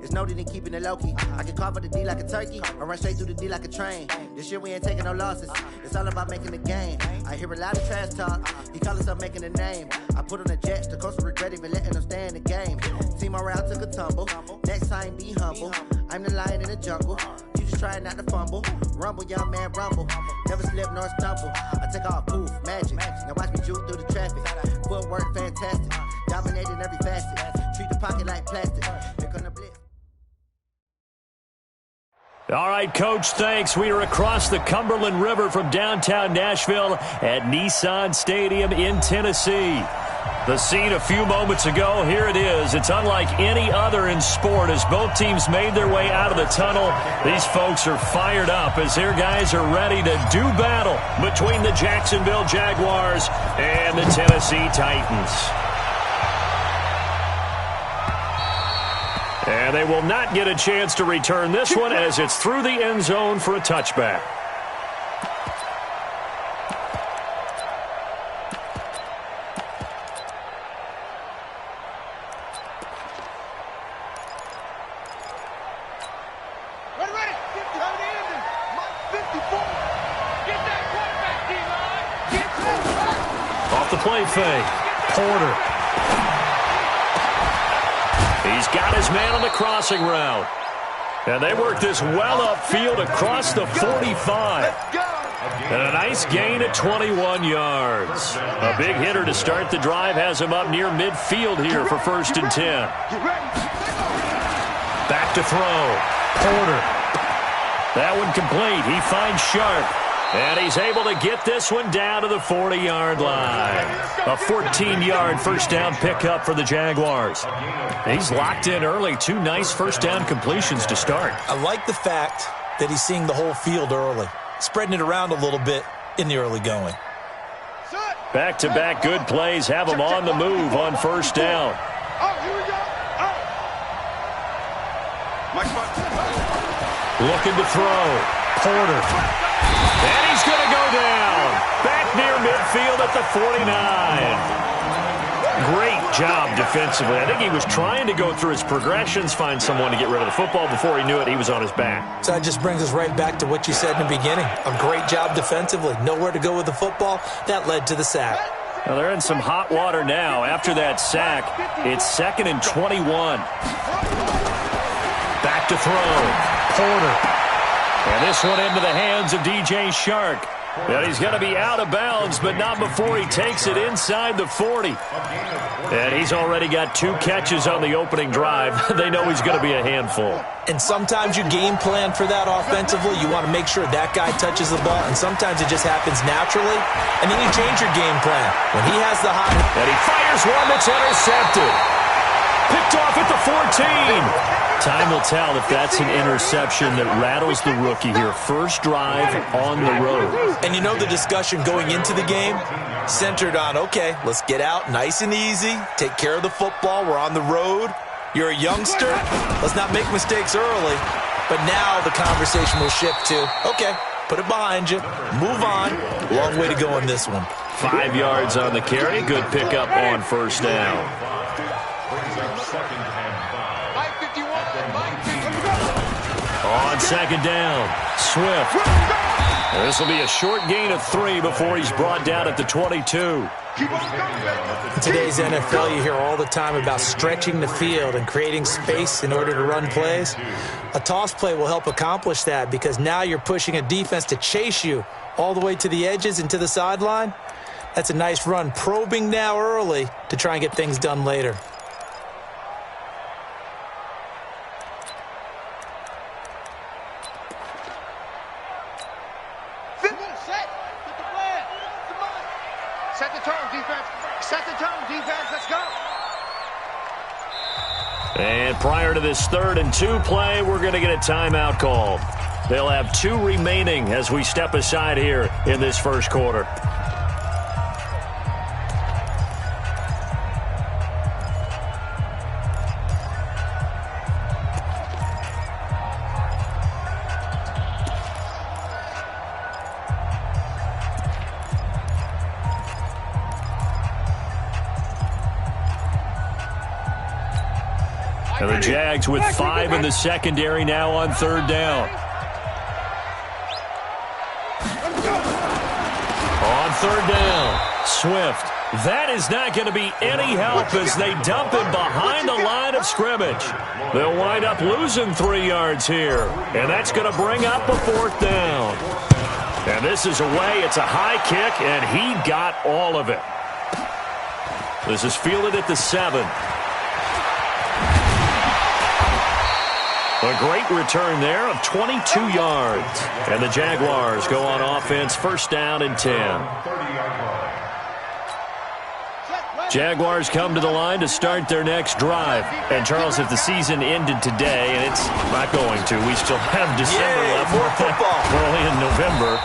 It's noted in keeping it low-key. I can carve up the D like a turkey or run straight through the D like a train. This year we ain't taking no losses. It's all about making the game. I hear a lot of trash talk. He call himself making a name. I put on the Jets. The coach will regret even letting them stay in the game. Team around took a tumble. Next time be humble. I'm the lion in the jungle. You just trying not to fumble. Rumble, young man, rumble. Never slip nor stumble. I take off, poof, magic. Now watch me juke through the traffic. Footwork fantastic. Dominating every facet. Treat the pocket like plastic. They're gonna blitz. All right, Coach, thanks. We are across the Cumberland River from downtown Nashville at Nissan Stadium in Tennessee. The scene a few moments ago, here it is. It's unlike any other in sport as both teams made their way out of the tunnel. These folks are fired up as their guys are ready to do battle between the Jacksonville Jaguars and the Tennessee Titans. And they will not get a chance to return this one as it's through the end zone for a touchback. Off the play fake. Porter. He's got his man on the crossing route. And they work this well upfield across the 45. And a nice gain at 21 yards. A big hitter to start the drive has him up near midfield here for 1st and 10. Back to throw. Porter. That one complete. He finds Sharp. And he's able to get this one down to the 40-yard line. A 14-yard first down pickup for the Jaguars. He's locked in early. 2 nice first down completions to start. I like the fact that he's seeing the whole field early, spreading it around a little bit in the early going. Back-to-back good plays have him on the move on first down. Looking to throw. Porter. And he's going to go down. Back near midfield at the 49. Great job defensively. I think he was trying to go through his progressions, find someone to get rid of the football. Before he knew it, he was on his back. So that just brings us right back to what you said in the beginning. A great job defensively. Nowhere to go with the football. That led to the sack. Well, they're in some hot water now. After that sack, it's 2nd and 21. Back to throw. Porter. And this one into the hands of DJ Shark. And he's going to be out of bounds, but not before he takes it inside the 40. And he's already got 2 catches on the opening drive. They know he's going to be a handful. And sometimes you game plan for that offensively. You want to make sure that guy touches the ball, and sometimes it just happens naturally. And then you change your game plan. When he has the hot... And he fires one that's intercepted. Picked off at the 14. Time will tell if that's an interception that rattles the rookie here. First drive on the road. And you know the discussion going into the game centered on, okay, let's get out nice and easy, take care of the football, we're on the road. You're a youngster, let's not make mistakes early. But now the conversation will shift to, okay, put it behind you, move on. Long way to go on this one. 5 yards on the carry, good pickup on first down. On second down, Swift. This will be a short gain of 3 before he's brought down at the 22. In today's NFL, you hear all the time about stretching the field and creating space in order to run plays. A toss play will help accomplish that because now you're pushing a defense to chase you all the way to the edges and to the sideline. That's a nice run, probing now early to try and get things done later. And prior to this 3rd and 2 play, we're going to get a timeout called. They'll have 2 remaining as we step aside here in this first quarter. And the Jags with 5 in the secondary now on 3rd down. On 3rd down, Swift. That is not going to be any help as they dump him behind the line of scrimmage. They'll wind up losing 3 yards here, and that's going to bring up a 4th down. And this is away. It's a high kick, and he got all of it. This is fielded at the 7. A great return there of 22 yards. And the Jaguars go on offense, 1st down and 10. Jaguars come to the line to start their next drive. And, Charles, if the season ended today, and it's not going to, we still have December left. More football. We're only in November.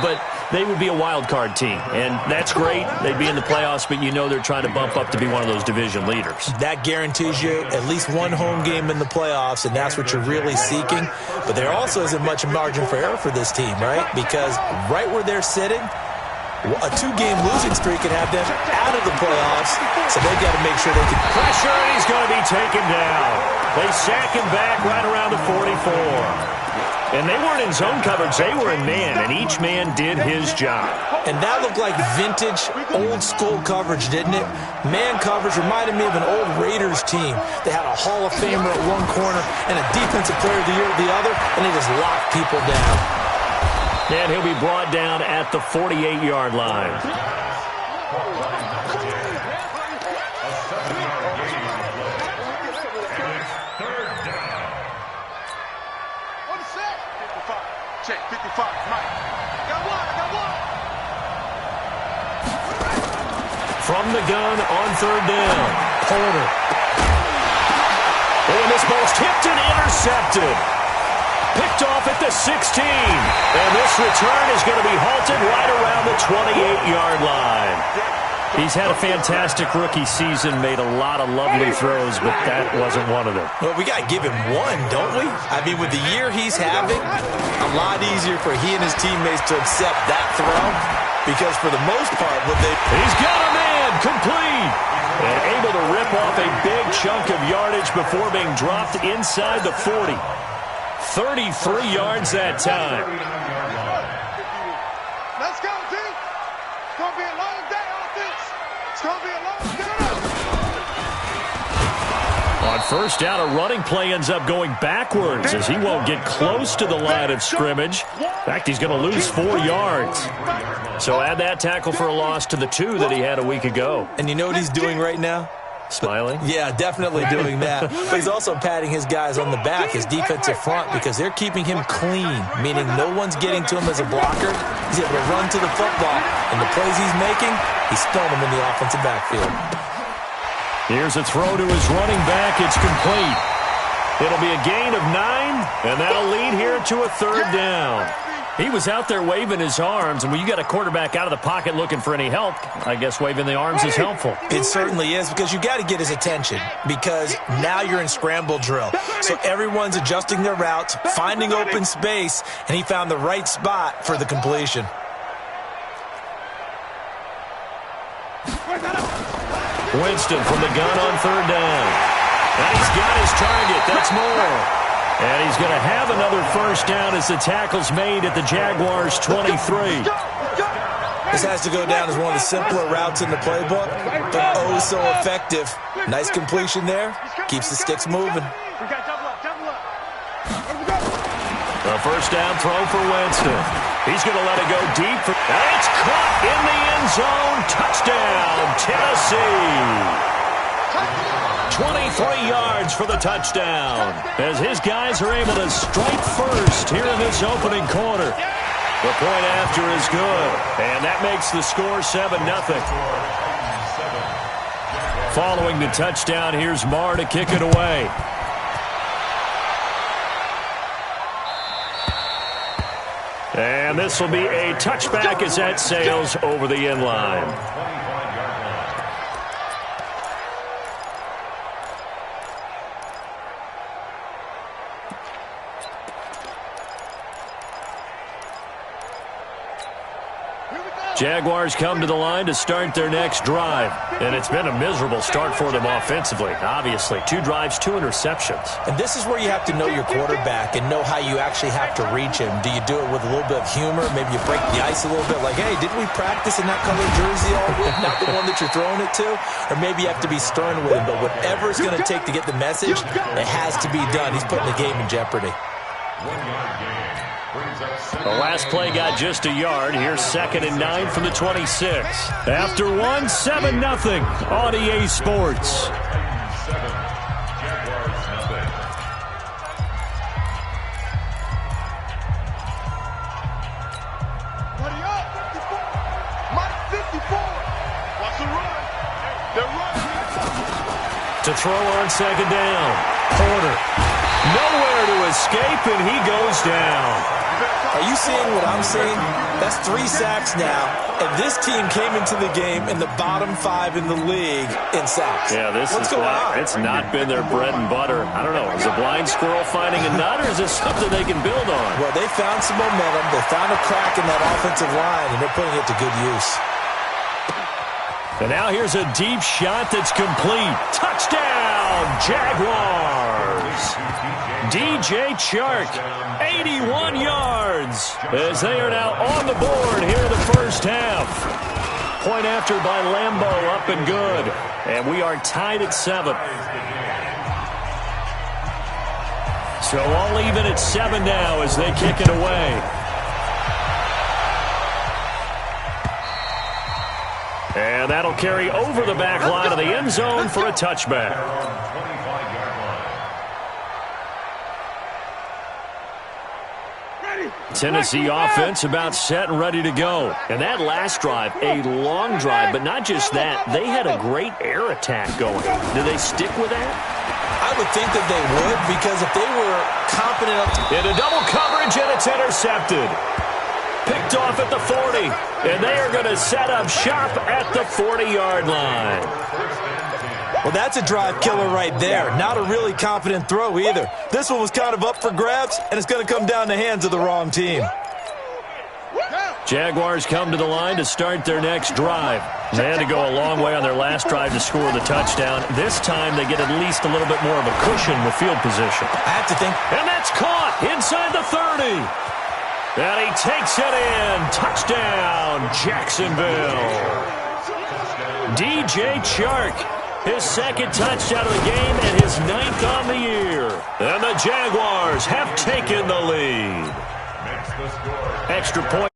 But they would be a wild card team. And that's great. They'd be in the playoffs, but you know they're trying to bump up to be one of those division leaders. That guarantees you at least one home game in the playoffs, and that's what you're really seeking. But there also isn't much margin for error for this team, right? Because right where they're sitting, a 2-game losing streak could have them out of the playoffs, so they've got to make sure they can. Pressure, and he's going to be taken down. They sack him back right around the 44. And they weren't in zone coverage. They were in man, and each man did his job. And that looked like vintage, old-school coverage, didn't it? Man coverage reminded me of an old Raiders team. They had a Hall of Famer at one corner and a Defensive Player of the Year at the other, and they just locked people down. And he'll be brought down at the 48-yard line. Check, 55, Mike. Got one. From the gun on 3rd down, Porter. And this ball's tipped and intercepted. Picked off at the 16. And this return is going to be halted right around the 28-yard line. He's had a fantastic rookie season, made a lot of lovely throws, but that wasn't one of them. Well, we got to give him one, don't we? I mean, with the year he's having, a lot easier for he and his teammates to accept that throw, because for the most part, He's got a man, complete, and able to rip off a big chunk of yardage before being dropped inside the 40. 33 yards that time. Let's go, D. It's going to be a long day, offense. It's going to be a long day. On 1st down, a running play ends up going backwards as he won't get close to the line of scrimmage. In fact, he's going to lose 4 yards. So add that tackle for a loss to the 2 that he had a week ago. And you know what he's doing right now? Smiling? Yeah, definitely doing that. But he's also patting his guys on the back, his defensive front, because they're keeping him clean, meaning no one's getting to him as a blocker. He's able to run to the football, and the plays he's making, he's throwing them in the offensive backfield. Here's a throw to his running back. It's complete. It'll be a gain of 9, and that'll lead here to a 3rd down. He was out there waving his arms, and when you got a quarterback out of the pocket looking for any help, I guess waving the arms is helpful. It certainly is, because you got to get his attention, because now you're in scramble drill. So everyone's adjusting their routes, finding open space, and he found the right spot for the completion. Winston from the gun on 3rd down. And he's got his target. That's more. And he's going to have another 1st down as the tackle's made at the Jaguars' 23. This has to go down as one of the simpler routes in the playbook, but oh so effective. Nice completion there. Keeps the sticks moving. A 1st down throw for Winston. He's going to let it go deep. And it's caught in the end zone. Touchdown, Tennessee. 23 yards for the touchdown as his guys are able to strike first here in this opening quarter. The point after is good, and that makes the score 7-0. Following the touchdown, here's Marr to kick it away. And this will be a touchback as that sails over the end line. Here we go. Jaguars come to the line to start their next drive. And it's been a miserable start for them offensively. Obviously, 2 drives, 2 interceptions. And this is where you have to know your quarterback and know how you actually have to reach him. Do you do it with a little bit of humor? Maybe you break the ice a little bit like, hey, didn't we practice in that colored jersey all week? Not the one that you're throwing it to? Or maybe you have to be stern with him. But whatever it's going to take to get the message, it has to be done. He's putting the game in jeopardy. The last play got just a yard. Here's 2nd and 9 from the 26. After 7-0 on EA Sports. To throw on 2nd down. Porter. Nowhere to escape, and he goes down. Are you seeing what I'm seeing? That's 3 sacks now, and this team came into the game in the bottom 5 in the league in sacks. Yeah, What's going on? It's not been their bread and butter. I don't know. Is a blind squirrel finding a nut, or is this something they can build on? Well, they found some momentum. They found a crack in that offensive line, and they're putting it to good use. And now here's a deep shot that's complete. Touchdown, Jaguars! DJ Chark, 81 yards, as they are now on the board here in the first half. Point after by Lambo, up and good. And we are tied at 7. So all even at 7 now as they kick it away. And that'll carry over the back line of the end zone for a touchback. Tennessee offense about set and ready to go. And that last drive, a long drive, but not just that. They had a great air attack going. Do they stick with that? I would think that they would, because if they were confident enough to... Into double coverage, and it's intercepted. Picked off at the 40, and they are going to set up shop at the 40-yard line. Well, that's a drive killer right there. Not a really confident throw either. This one was kind of up for grabs, and it's going to come down the hands of the wrong team. Jaguars come to the line to start their next drive. They had to go a long way on their last drive to score the touchdown. This time they get at least a little bit more of a cushion with field position. I have to think. And that's caught inside the 30. And he takes it in. Touchdown, Jacksonville. DJ Chark, his 2nd touchdown of the game and his 9th on the year. And the Jaguars have taken the lead. Extra point.